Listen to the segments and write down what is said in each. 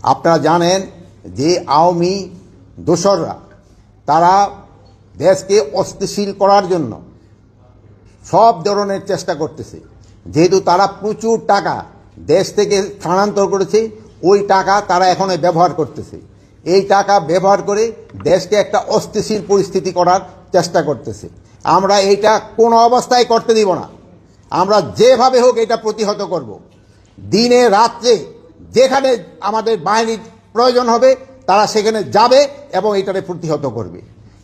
আপনারা জানেন যে আওয়ামী দোসররা তারা দেশকে অস্থিতিশীল করার জন্য সব ধরনের চেষ্টা করতেছে। যেহেতু তারা প্রচুর টাকা দেশ থেকে স্থানান্তর করেছে, ওই টাকা তারা এখন ব্যবহার করতেছে। এই টাকা ব্যবহার করে দেশকে একটা অস্থিতিশীল পরিস্থিতি করার চেষ্টা করতেছে। আমরা এইটা কোনো অবস্থায় করতে দিব না। আমরা যেভাবে হোক এটা প্রতিহত করব। দিনে রাত্রে যেখানে আমাদের বাহিনীর প্রয়োজন হবে তারা সেখানে যাবে এবং এটাকে প্রতিহত করবে।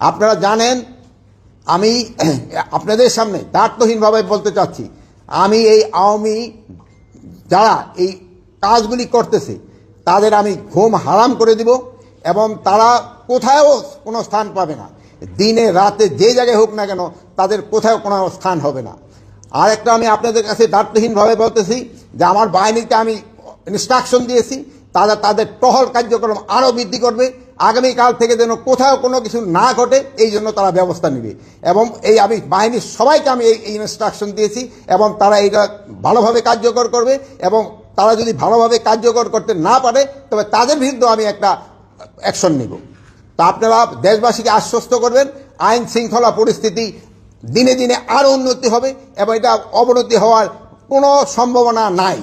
আপনারা জানেন, আমি আপনাদের সামনে দায়িত্বহীনভাবে বলতে চাচ্ছি, আমি এই আওয়ামী যারা এই কাজগুলি করতেছে তাদের আমি ঘুম হারাম করে দিব এবং তারা কোথাও কোনো স্থান পাবে না। দিনে রাতে যে জায়গায় হোক না কেন তাদের কোথাও কোনো স্থান হবে না। আর একটা আমি আপনাদের কাছে দায়িত্বহীনভাবে বলতেছি যে আমার বাহিনীকে আমি ইনস্ট্রাকশন দিয়েছি, তারা তাদের টহল কার্যক্রম আরও বৃদ্ধি করবে। আগামীকাল থেকে যেন কোথাও কোনো কিছু না ঘটে এই জন্য তারা ব্যবস্থা নেবে। এবং এই আমি বাহিনীর সবাইকে আমি এই ইনস্ট্রাকশন দিয়েছি এবং তারা এইটা ভালোভাবে কার্যকর করবে। এবং তারা যদি ভালোভাবে কার্যকর করতে না পারে তবে তাদের বিরুদ্ধে আমি একটা অ্যাকশন নেব। তা আপনারা দেশবাসীকে আশ্বস্ত করবেন, আইন শৃঙ্খলা পরিস্থিতি দিনে দিনে আরও উন্নতি হবে এবং এটা অবনতি হওয়ার কোনো সম্ভাবনা নাই।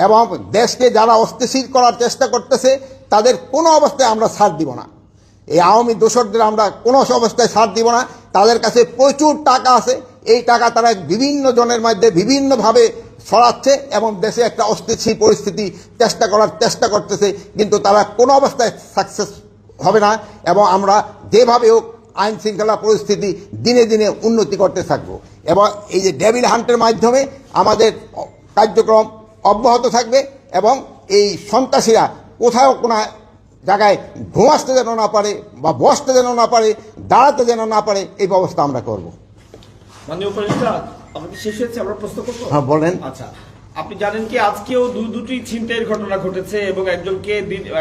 এবং দেশকে যারা অস্থিতিশীল করার চেষ্টা করতেছে তাদের কোনো অবস্থায় আমরা ছাড় দিব না। এই আওয়ামী দোসরদের আমরা কোনো অবস্থায় ছাড় দিব না। তাদের কাছে প্রচুর টাকা আছে, এই টাকা তারা বিভিন্ন জনের মধ্যে বিভিন্নভাবে ছড়াচ্ছে এবং দেশে একটা অস্থিতিশীল পরিস্থিতি চেষ্টা করতেছে, কিন্তু তারা কোনো অবস্থায় সাকসেস হবে না। এবং আমরা যেভাবে হোক আইন শৃঙ্খলা পরিস্থিতি দিনে দিনে উন্নতি করতে থাকবো এবং এই যে ডেভিল হান্টের মাধ্যমে আমাদের কার্যক্রম অব্যাহত থাকবে এবং এই সন্ত্রাসীরা কোথাও কোনো জায়গায় ঘুমাসতে যেন না পারে বা বসতে যেন না পারে, দাঁড়াতে যেন না পারে, এই ব্যবস্থা আমরা করব। মাননীয় উপদেষ্টা, আমাদের শেষ হয়েছে, আমরা প্রশ্ন করবো। হ্যাঁ, বলেন। আচ্ছা, আপনি জানেন কি আজকেও দুটি ছিনতাইয়ের ঘটনা ঘটেছে এবং একজনকে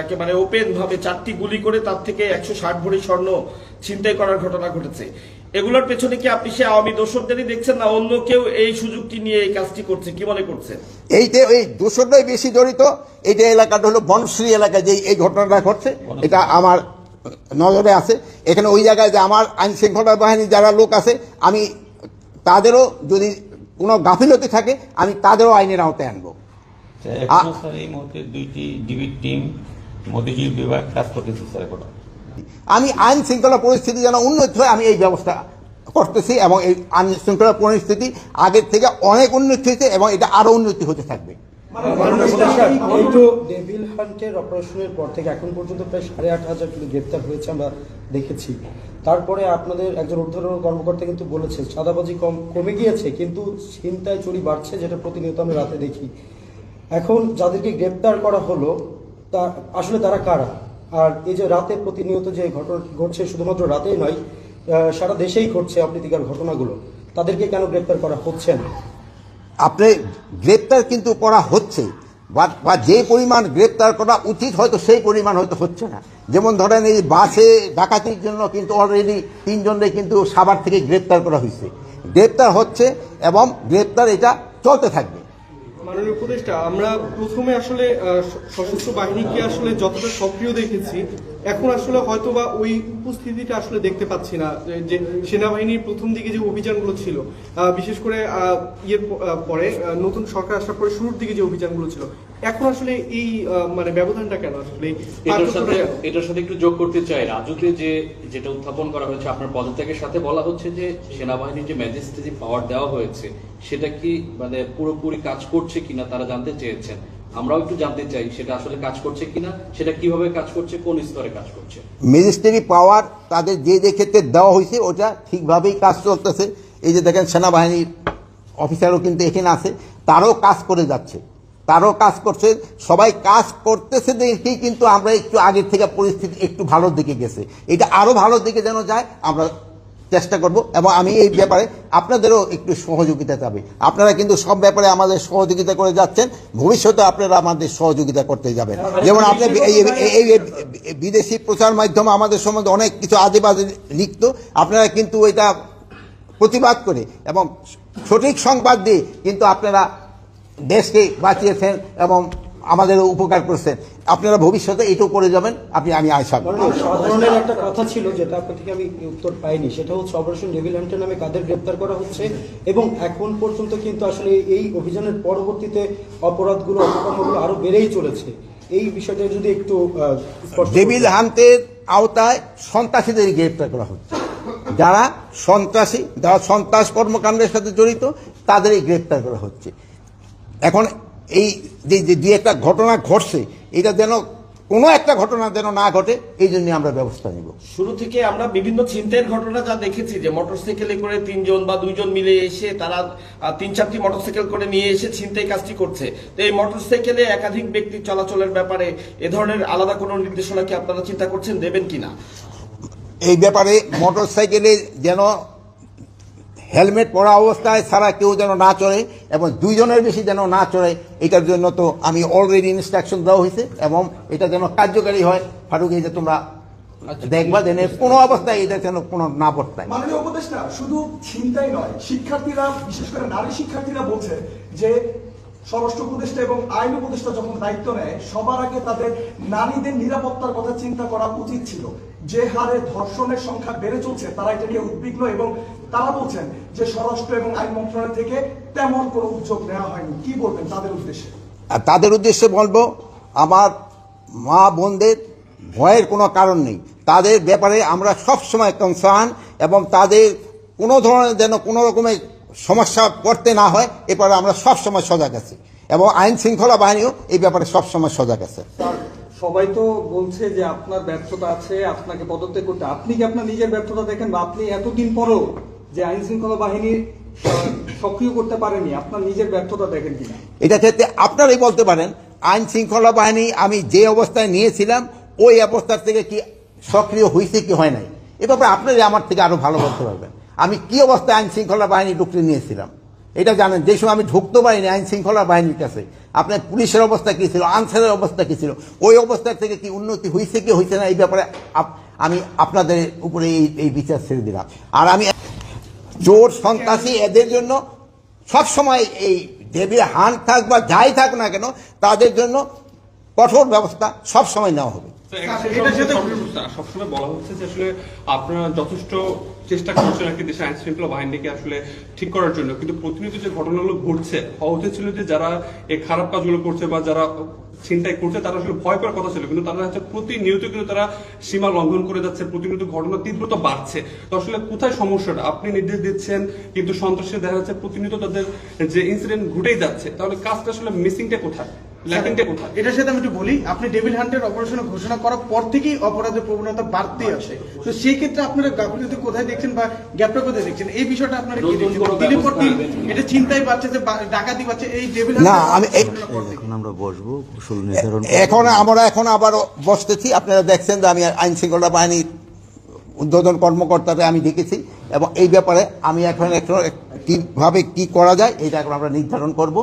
একেবারে ওপেন ভাবে 4টি গুলি করে তার থেকে 160 ভরি স্বর্ণ ছিনতাই করার ঘটনা ঘটেছে। এগুলোর পেছনে কি আপনি সে আওয়ামী দোসরদেরই দেখছেন না অন্য কেউ এই সুযোগটি নিয়ে এই কাজটি করছে, কি মনে করছেন? এইটা এই দোসরটাই বেশি জড়িত। এইটা এলাকাটা হলো বনশ্রী এলাকা, যে এই ঘটনাটা ঘটছে এটা আমার নজরে আছে। এখানে ওই জায়গায় যে আমার আইন শৃঙ্খলা বাহিনীর যারা লোক আছে, আমি তাদেরও যদি কোনো গাফিলতি থাকে আমি তাদেরও আইনের আওতায় আনবো। এই মুহূর্তে 2টি ডিবি টিম মতিঝিল বিভাগ কাজ করতেছে স্যার। আমি আইন শৃঙ্খলা পরিস্থিতি যেন উন্নতি হয় আমি এই ব্যবস্থা করতেছি এবং এই আইন শৃঙ্খলা পরিস্থিতি আগের থেকে অনেক উন্নতি হয়েছে এবং এটা আরো উন্নতি হতে থাকবে। ডেভিল হান্টের অপারেশনের পর থেকে এখন পর্যন্ত প্রায় 8,500 কিলো গ্রেপ্তার হয়েছে আমরা দেখেছি। তারপরে আপনাদের একজন ঊর্ধ্বতন কর্মকর্তা কিন্তু বলেছে চাঁদাবাজি কমে গিয়েছে, কিন্তু ছিনতাই চুরি বাড়ছে, যেটা প্রতিনিয়ত আমরা রাতে দেখি। এখন যাদেরকে গ্রেপ্তার করা হলো তা আসলে তারা কারা? আর এই যে রাতে প্রতিনিয়ত যে ঘটনা ঘটছে, শুধুমাত্র রাতেই নয়, সারা দেশেই ঘটছে অপ্রীতিকর ঘটনাগুলো, তাদেরকে কেন গ্রেপ্তার করা হচ্ছে না? আপনি গ্রেপ্তার কিন্তু করা হচ্ছে, বা যে পরিমাণ গ্রেপ্তার করা উচিত হয়তো সেই পরিমাণ হয়তো হচ্ছে না। যেমন ধরেন এই বাসে ডাকাতির জন্য কিন্তু অলরেডি 3 জনকে কিন্তু সাভার থেকে গ্রেপ্তার করা হয়েছে। গ্রেপ্তার হচ্ছে এবং গ্রেপ্তার এটা চলতে থাকবে। মাননীয় উপদেষ্টা, আমরা প্রথমে আসলে সশস্ত্র বাহিনীকে আসলে যতটা সক্রিয় দেখেছি, এখন আসলে হয়তোবা ওই উপস্থিতিটা আসলে দেখতে পাচ্ছি না। যে সেনাবাহিনীর প্রথম দিকে যে অভিযানগুলো ছিল, বিশেষ করে পরে নতুন সরকার আসার পরে শুরুর দিকে যে অভিযানগুলো ছিল, এখন আসলে এই মানে ব্যবধানটা কেন? আসলে এটার সাথে একটু যোগ করতে চাই, রাজুকে যেটা উত্থাপন করা হয়েছে আপনার পদত্যাগের সাথে, বলা হচ্ছে যে সেনাবাহিনীর যে ম্যাজিস্ট্রেসি পাওয়ার দেওয়া হয়েছে সেটা কি মানে পুরোপুরি কাজ করছে কিনা তারা জানতে চেয়েছেন। আমরাও একটু জানতে চাই সেটা আসলে কাজ করছে কিনা, সেটা কিভাবে কাজ করছে, কোন স্তরে কাজ করছে। ম্যাজিস্ট্রেসি পাওয়ার তাদের যে ক্ষেত্রে দেওয়া হয়েছে ওটা ঠিকভাবেই কাজ চলতেছে। এই যে দেখেন সেনাবাহিনীর অফিসারও কিন্তু এখানে আছে, তারাও কাজ করে যাচ্ছে, তারাও কাজ করছে, সবাই কাজ করতেছে দেখেই কিন্তু আমরা একটু আগের থেকে পরিস্থিতি একটু ভালোর দিকে গেছে। এটা আরো ভালোর দিকে যেন যায় আমরা চেষ্টা করব এবং আমি এই ব্যাপারে আপনাদেরও একটু সহযোগিতা চাই। আপনারা কিন্তু সব ব্যাপারে আমাদের সহযোগিতা করে যাচ্ছেন, ভবিষ্যতে আপনারা আমাদের সহযোগিতা করতে যাবেন। যেমন আপনি এই বিদেশি প্রচার মাধ্যমে আমাদের সম্বন্ধে অনেক কিছু আজে বাজে লিখত, আপনারা কিন্তু এটা প্রতিবাদ করে এবং সঠিক সংবাদ দিয়ে কিন্তু আপনারা দেশকে বাঁচিয়েছেন এবং আমাদেরও উপকার করছেন। আপনারা ভবিষ্যতে এটাও করে যাবেন, আমি আশা করি। সাধারণের একটা কথা ছিল যেটা আপনার থেকে আমি উত্তর পাইনি, সেটা হচ্ছে অপারেশন ডেভিল হান্টার নামে কাদের গ্রেপ্তার করা হচ্ছে এবং এখন পর্যন্ত কিন্তু আসলে এই অভিযানের পরবর্তীতে অপরাধগুলো অপকর্মগুলো আরো বেড়েই চলেছে। এই বিষয়টা যদি একটু স্পষ্ট ডেভিল হান্টের আওতায় সন্ত্রাসীদের গ্রেপ্তার করা হচ্ছে, যারা সন্ত্রাসী, যারা সন্ত্রাস কর্মকাণ্ডের সাথে জড়িত তাদেরই গ্রেপ্তার করা হচ্ছে। এখন এই যে দু একটা ঘটনা ঘটছে, এটা যেন কোনো একটা ঘটনা যেন না ঘটে, এই জন্য আমরা ব্যবস্থা নেব। শুরু থেকে আমরা বিভিন্ন ছিনতাইয়ের ঘটনা যা দেখেছি যে মোটরসাইকেলে করে 3 জন বা 2 জন মিলে এসে তারা 3-4টি মোটরসাইকেল করে নিয়ে এসে ছিনতাই কাজটি করছে। তো এই মোটরসাইকেলে একাধিক ব্যক্তি চলাচলের ব্যাপারে এ ধরনের আলাদা কোনো নির্দেশনা কি আপনারা চিন্তা করছেন, দেবেন কিনা? এই ব্যাপারে মোটরসাইকেলে যেন হেলমেট পরা অবস্থায় ছাড়া কেউ যেন না চড়ে এবং 2 জনের বেশি যেন না চড়ে, এটার জন্য তো আমি অলরেডি ইনস্ট্রাকশন দেওয়া হয়েছে এবং এটা যেন কার্যকারী হয়। ফারুক, এই যে তোমরা দেখবা যেন কোনো অবস্থায় এটা যেন কোনো না বর্তায়। মাননীয় উপদেষ্টা, শুধু ছিনতাই নয়, শিক্ষার্থীরা, বিশেষ করে নারী শিক্ষার্থীরা বলছে যে স্বরাষ্ট্র উপদেষ্টা এবং আইন উপদেষ্টা যখন দায়িত্ব নেয়, সবার আগে তাদের নারীদের নিরাপত্তার কথা চিন্তা করা উচিত ছিল। যে হারে ধর্ষণের সংখ্যা বেড়ে চলছে, তারা এটা নিয়ে উদ্বিগ্ন এবং তারা বলছেন যে স্বরাষ্ট্র এবং আইন মন্ত্রণালয় থেকে তেমন কোনো উদ্যোগ নেওয়া হয়নি। কি বলবেন তাদের উদ্দেশ্যে? আর তাদের উদ্দেশ্যে বলবো, আমার মা বোনদের ভয়ের কোনো কারণ নেই। তাদের ব্যাপারে আমরা সবসময় কনসার্ন এবং তাদের কোনো ধরনের যেন কোনো রকমের সমস্যা করতে না হয়, এরপরে আমরা সবসময় সজাগ আছি এবং আইন শৃঙ্খলা বাহিনীও এই ব্যাপারে সবসময় সজাগ আছে। সবাই তো বলছে যে আপনার ব্যর্থতা আছে, আপনাকে পদত্যাগ করতে। আপনি কি আপনার নিজের ব্যর্থতা দেখেন, বা আপনি এতদিন পরও যে আইন শৃঙ্খলা বাহিনী সক্রিয় করতে পারেনি, আপনার নিজের ব্যর্থতা দেখেন কিনা? এটা ক্ষেত্রে আপনারাই বলতে পারেন, আইন শৃঙ্খলা বাহিনী আমি যে অবস্থায় নিয়েছিলাম ওই অবস্থার থেকে কি সক্রিয় হয়েছে কি হয় নাই, এ ব্যাপারে আপনারাই আমার থেকে আরো ভালো বলতে পারবেন। আমি কি অবস্থায় আইন শৃঙ্খলা বাহিনী ঢুকতে নিয়েছিলাম এটা জানেন। যে সময় আমি ঢুকতে পারিনি আইন শৃঙ্খলা বাহিনীর কাছে, আপনার পুলিশের অবস্থা কী ছিল, আনসারের অবস্থা কী ছিল, ওই অবস্থার থেকে কি উন্নতি হয়েছে কি হয়েছে না, এই ব্যাপারে আমি আপনাদের উপরে এই বিচার ছেড়ে দিলাম। আর আমি চোর সন্ত্রাসী এদের জন্য সবসময় এই ডেভিল হান্ট থাক বা যাই থাক না কেন, তাদের জন্য কঠোর ব্যবস্থা সবসময় নেওয়া হবে। সবসময় বলা হচ্ছে যে আসলে আপনারা যথেষ্ট চেষ্টা করছেন আর কি দেশের আইন শৃঙ্খলা বাহিনীকে আসলে ঠিক করার জন্য, কিন্তু প্রতিনিয়ত যে ঘটনাগুলো ঘটছে, হওয়া উচিত ছিল যে যারা এই খারাপ কাজগুলো করছে বা যারা ছিনতাই করছে তারা আসলে ভয় পাওয়ার কথা ছিল, কিন্তু তারা হচ্ছে প্রতিনিয়ত কিন্তু তারা সীমা লঙ্ঘন করে যাচ্ছে, প্রতিনিয়ত ঘটনার তীব্রতা বাড়ছে। তো আসলে কোথায় সমস্যাটা? আপনি নির্দেশ দিচ্ছেন কিন্তু সন্ত্রাসী দেখা যাচ্ছে প্রতিনিয়ত তাদের যে ইনসিডেন্ট ঘটেই যাচ্ছে, তাহলে কাজটা আসলে মিসিংটা কোথায়, ল্যাকিংটা কোথায়? এটার সাথে আমি একটু বলি, আপনি ডেভিল হান্টের অপারেশন ঘোষণা করার পর থেকেই অপরাধের প্রবণতা বাড়তে আছে। তো সেই ক্ষেত্রে আপনারা গাফিলতি কোথায় দেখছেন বা গ্যাপটা কোথায় দেখছেন, এই বিষয়টা আপনারা কি দেখছেন? দিনের পর দিন এটা চিন্তাই বাড়ছে, যে ডাকাতি বাড়ছে এই ডেভিল না, আমি এখন আমরা বসবো কুশল নির্ধারণ। এখন আবার বসতেছি। আপনারা দেখছেন যে আমি আইন শৃঙ্খলা বাহিনীর উদ্বোধন কর্মকর্তাকে আমি দেখেছি এবং এই ব্যাপারে আমি এখন কিভাবে কি করা যায় এটা এখন আমরা নির্ধারণ করব।